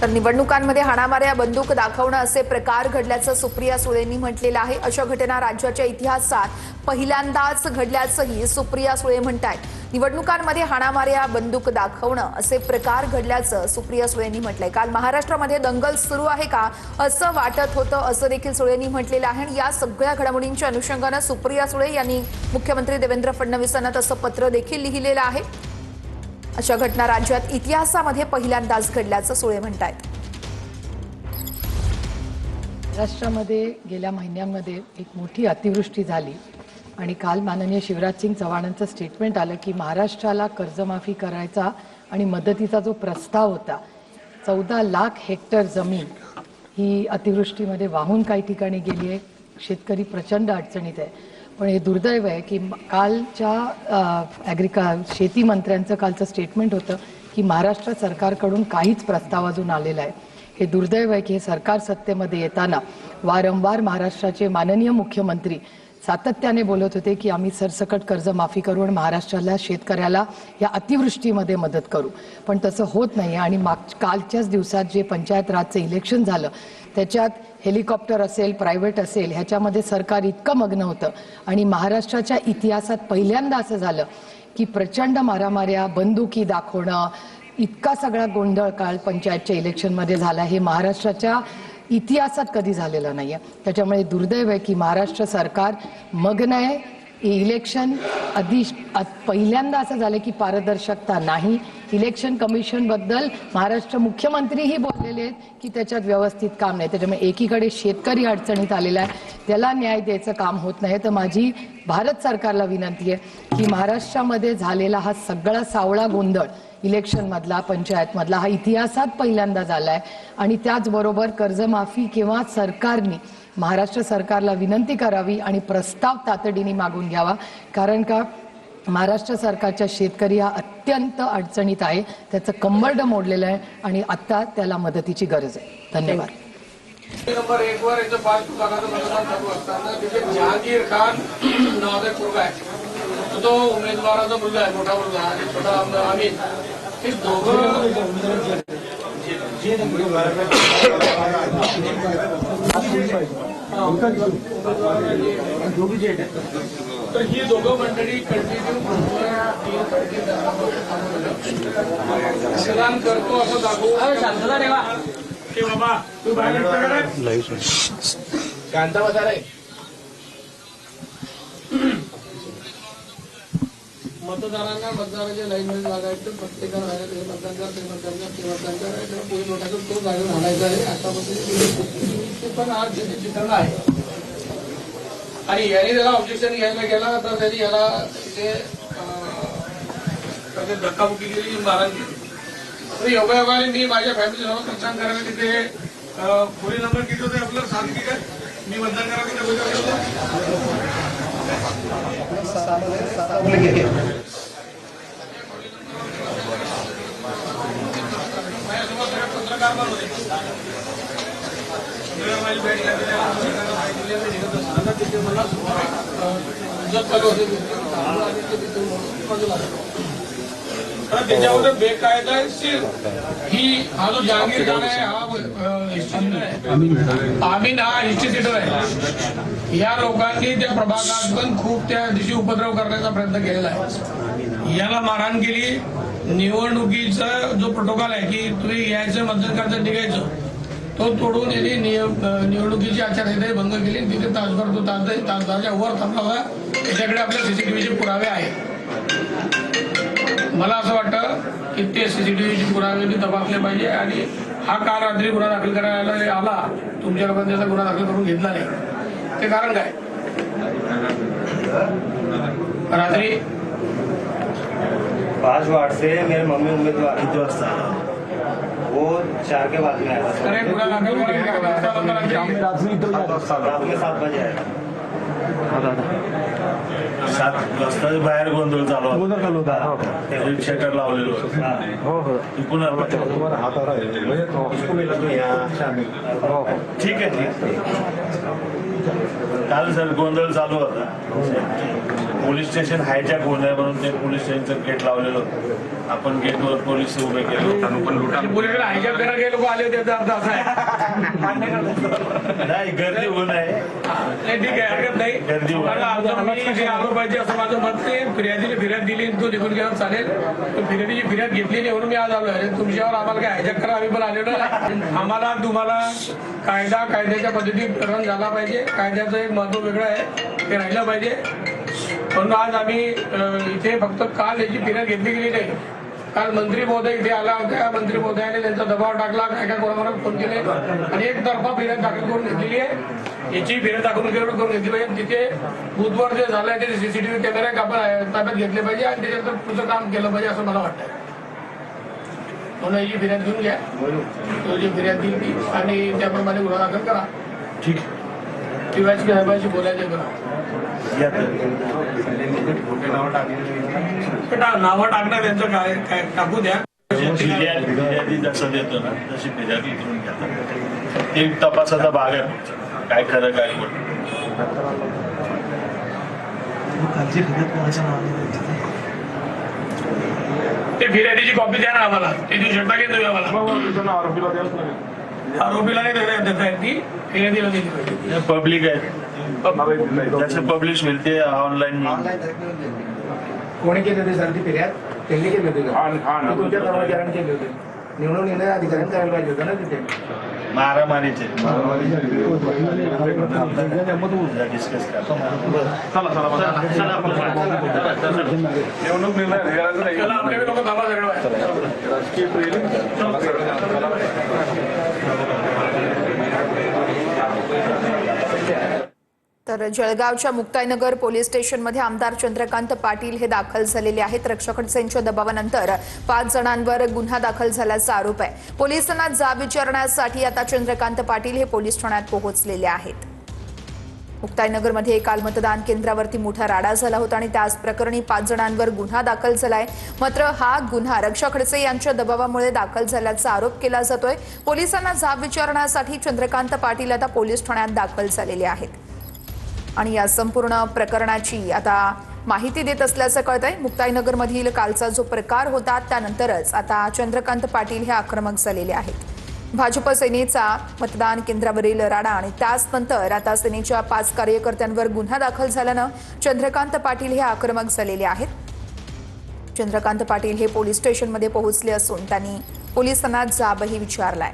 तर निवडणुकांमध्ये हाणामाऱ्या बंदूक दाखवणं असे प्रकार घडल्याचं सुप्रिया सुळेंनी म्हटलेलं आहे। अशा घटना राज्याच्या इतिहासात पहिल्यांदाच घडल्याचंही सुप्रिया सुळे म्हणतात। निवडणुकांमध्ये हाणामाऱ्या बंदूक दाखवणं असे प्रकार घडल्याचं सुप्रिया सुळेंनी म्हटलंय। काल महाराष्ट्रामध्ये दंगल सुरू आहे का असं वाटत होतं असं देखील सुळेंनी म्हटलेलं आहे। आणि या सगळ्या घडामोडींच्या अनुषंगानं सुप्रिया सुळे यांनी मुख्यमंत्री देवेंद्र फडणवीसांना तसं पत्र देखील लिहिलेलं आहे। अशा घटना राज्यात इतिहासामध्ये पहिल्यांदाच घडल्याचं सुळे म्हणतात। महाराष्ट्रामध्ये गेल्या महिन्यांमध्ये एक मोठी अतिवृष्टी झाली आणि काल माननीय शिवराज सिंग चव्हाणांचं स्टेटमेंट आलं की महाराष्ट्राला कर्जमाफी करायचा आणि मदतीचा जो प्रस्ताव होता 14 लाख हेक्टर जमीन ही अतिवृष्टीमध्ये वाहून काही ठिकाणी गेली आहे। शेतकरी प्रचंड अडचणीत आहे। पण हे दुर्दैव आहे की कालच्या शेती मंत्र्यांचं कालचं स्टेटमेंट होतं की महाराष्ट्र सरकारकडून काहीच प्रस्ताव अजून आलेला आहे। हे दुर्दैव आहे की हे सरकार सत्तेमध्ये येताना वारंवार महाराष्ट्राचे माननीय मुख्यमंत्री सातत्याने बोलत होते की आम्ही सरसकट कर्जमाफी करू आणि महाराष्ट्राला शेतकऱ्याला या अतिवृष्टीमध्ये मदत करू, पण तसं होत नाही। आणि कालच्याच दिवसात जे पंचायत राजचं इलेक्शन झालं त्याच्यात हेलिकॉप्टर असेल प्रायव्हेट असेल ह्याच्यामध्ये सरकार इतकं मग्न होतं आणि महाराष्ट्राच्या इतिहासात पहिल्यांदा असं झालं की प्रचंड मारामाऱ्या बंदुकी दाखवणं इतका सगळा गोंधळ काल पंचायतच्या इलेक्शनमध्ये झाला हे महाराष्ट्राच्या इतिहासात कधी झालेलं नाहीये। त्याच्यामुळे दुर्दैव आहे की महाराष्ट्र सरकार मग्न आहे। इलेक्शन पहिल्यांदा असं झालं की पारदर्शकता नाही। इलेक्शन कमिशन बद्दल महाराष्ट्र मुख्यमंत्रीही बोललेले आहेत की त्याच्यात व्यवस्थित काम नाही। त्याच्यामुळे एकीकडे शेतकरी अडचणीत आलेला आहे, त्याला न्याय द्यायचं काम होत नाही। तर माझी भारत सरकारला विनंती आहे की महाराष्ट्रामध्ये झालेला हा सगळा सावळा गोंधळ इलेक्शन मधला पंचायत मधला हा इतिहासात पहिल्यांदा झालाय आणि त्याचबरोबर कर्जमाफी किंवा सरकारने महाराष्ट्र सरकारला विनंती करावी आणि प्रस्ताव तातडीने मागून घ्यावा, कारण का महाराष्ट्र सरकारच्या शेतकरी हा अत्यंत अडचणीत आहे। त्याचं कंबरड मोडलेलं आहे आणि आता त्याला मदतीची गरज आहे। धन्यवाद। नंबर 1 वर याचं 5 लाखाचं मतदान चालू असताना तिथे जहांगीर खान नावाचा एक मुलगा आहे, तो उमेदवाराचा मुलगा आहे, मोठा मुलगा आणि छोटा आम्ही हे दोघं तर ही दोघं मंडळी कंटिन्यू मतदान करतो असं दाखवू की बाबा तू बाहेर शांत बसा रे। मतदारांना मतदाराच्या लाईनमध्ये लागायचं, प्रत्येकाला मतदान करा, ते मतदान करा, ते मतदान करायचं, पोलीस नोटाचं तो जागा म्हणायचा आहे। आता पण आज चित्रण आहे आणि याने त्याला ऑब्जेक्शन घ्यायला गेला तर त्यांनी याला तिथे धक्काबुक्की केली, मारहाण केली। तर योगायोगाने मी माझ्या फॅमिलीसोबत मतदान करायला तिथे खोली नंबर किती होते आपलं 7 ठीक आहे, मी मतदान करायला तिथे माझ्यासोबत सगळे पत्रकार पण होते। माझी भेट तिथे मला चालू होते त्याच्यावर बेकायदेशीर ही हा जो जहांगीर खान आहे हा आमीन हा इन्स्टिट्यूटर आहे। या लोकांनी त्या प्रभागात पण खूप त्या दिवशी उपद्रव करण्याचा प्रयत्न केलेला आहे। याला मारहाण केली। निवडणुकीचा जो प्रोटोकॉल आहे की तुम्ही यायचं मतदान करायचं निघायचं तो तोडून यांनी निवडणुकीची आचारसंहिता भंग केली। तिथे तासभर तो तासभराच्या वर थांबला होता। त्याच्याकडे आपल्या सीसीटीव्हीचे पुरावे आहेत। मला असं वाटतं की ते सीसीटीव्हीचे पुरावे तपासले पाहिजे आणि हा काल रात्री गुन्हा दाखल करायला आला, तुमच्या लोकांनी त्याचा गुन्हा दाखल करून घेतला नाही, ते कारण काय? रात्री 5 वार्ड से मेरे मम्मी उम्मीदवार वो 4 के बाद में आया। अरे गुन्हा दाखल रात में 7 बजे आया। 7 वाजता बाहेर गोंधळ चालू होता, शटर लावलेलो पुन्हा ठीक है। काल सर गोंधळ चालू होता. पोलीस स्टेशन हायजॅक होऊ नये म्हणून ते पोलीस स्टेशनचं गेट लावलेलं होतं. आपण गेटवर पोलीस उभे केले होते. पुण्याकडे हायजॅक करायला काही लोक आले होते, त्याचा अर्थ असा आहे. नाही, गर्दी होऊ नये. नाही, ठीक आहे, हरकत नाही. गर्दी होऊ कारण आमचं मी जे आरोप पाहिजे असं माझं मत नाही. फिर्यादीने फिर्याद दिली, तो निघून गेला चालेल. पण फिर्यादीची फिर्याद घेतली नाही म्हणून मी आज आलो आहे. तुमच्यावर आम्हाला काय हायजॅक करा आम्ही पण आलेलो आहे. आम्हाला तुम्हाला कायद्याच्या पद्धतीत प्रकरण झाला पाहिजे. कायद्याचं एक महत्व वेगळं आहे, ते राहिलं पाहिजे. म्हणून आज आम्ही इथे फक्त काल याची फिर्याद घेतली गेली नाही. काल मंत्री महोदय इथे आला होता. मंत्री महोदयाने त्यांचा दबाव टाकला, काय कोणाला फोन केले आणि एकतर्फा फिर्याद दाखल करून घेतलेली आहे. याची फिर्याद दाखल करून घेतली पाहिजे. तिथे बुथवर जे झालंय ते सीसीटीव्ही कॅमेरे आपण ताब्यात घेतले पाहिजे आणि त्याच्यानंतर पुढचं काम केलं पाहिजे असं मला वाटतं. म्हणून याची फिर्याद घेऊन घ्या, तो जी फिर्याद दिली ती आणि त्याप्रमाणे गुन्हा दाखल करा. ठीक पीवायसी साहेबांशी बोलायचं करा. नावं टाकणं त्यांचं काय टाकू द्या. फिर्यादी जसं देतो ना तशी फिर्यादी करून घ्या. ते तपासाचा भाग आहे. काय खरं काय खोटं. ते फिर्यादीची कॉपी द्या ना आम्हाला. ते देऊ शकता की तुम्ही आम्हाला? आरोपीला नाही देता येत, ती फिर्यादीला दिली पाहिजे. पब्लिक आहे, जसं पब्लिश होईल ते ऑनलाईन कोणी केले होते सर ती फिर्याद? त्यांनी केली होती का? तुमच्या कर्मचाऱ्यांनी केली होती. निवडून येणाऱ्या अधिकाऱ्यांनी करायला पाहिजे होतं ना तिथे. मारामारीचे डिस्कस त्याला आपले लोक थांबा तर जळगावच्या मुक्ताईनगर पोलीस स्टेशनमध्ये आमदार चंद्रकांत पाटील हे दाखल झालेले आहेत. रक्षक खडसेंच्या दबावानंतर 5 जणांवर गुन्हा दाखल झाल्याचा आरोप आहे. पोलिसांना जाब विचारण्यासाठी आता चंद्रकांत पाटील हे पोलीस ठाण्यात पोहोचलेले आहेत. मुक्ताईनगरमध्ये काल मतदान केंद्रावरती मोठा राडा झाला होता आणि त्याच प्रकरणी 5 जणांवर गुन्हा दाखल झालाय. मात्र हा गुन्हा रक्षक खडसे यांच्या दबावामुळे दाखल झाल्याचा आरोप केला जातोय. पोलिसांना जाब विचारण्यासाठी चंद्रकांत पाटील आता पोलीस ठाण्यात दाखल झालेले आहेत आणि या संपूर्ण प्रकरणाची आता माहिती देत असल्याचं कळतंय. मुक्ताईनगरमधील कालचा जो प्रकार होता त्यानंतरच आता चंद्रकांत पाटील हे आक्रमक झालेले आहेत. भाजप सेनेचा मतदान केंद्रावरील राडा आणि त्याच नंतर आता सेनेच्या 5 कार्यकर्त्यांवर गुन्हा दाखल झाल्यानं चंद्रकांत पाटील हे आक्रमक झालेले आहेत. चंद्रकांत पाटील हे पोलीस स्टेशनमध्ये पोहोचले असून त्यांनी पोलिसांना जाबही विचारलाय.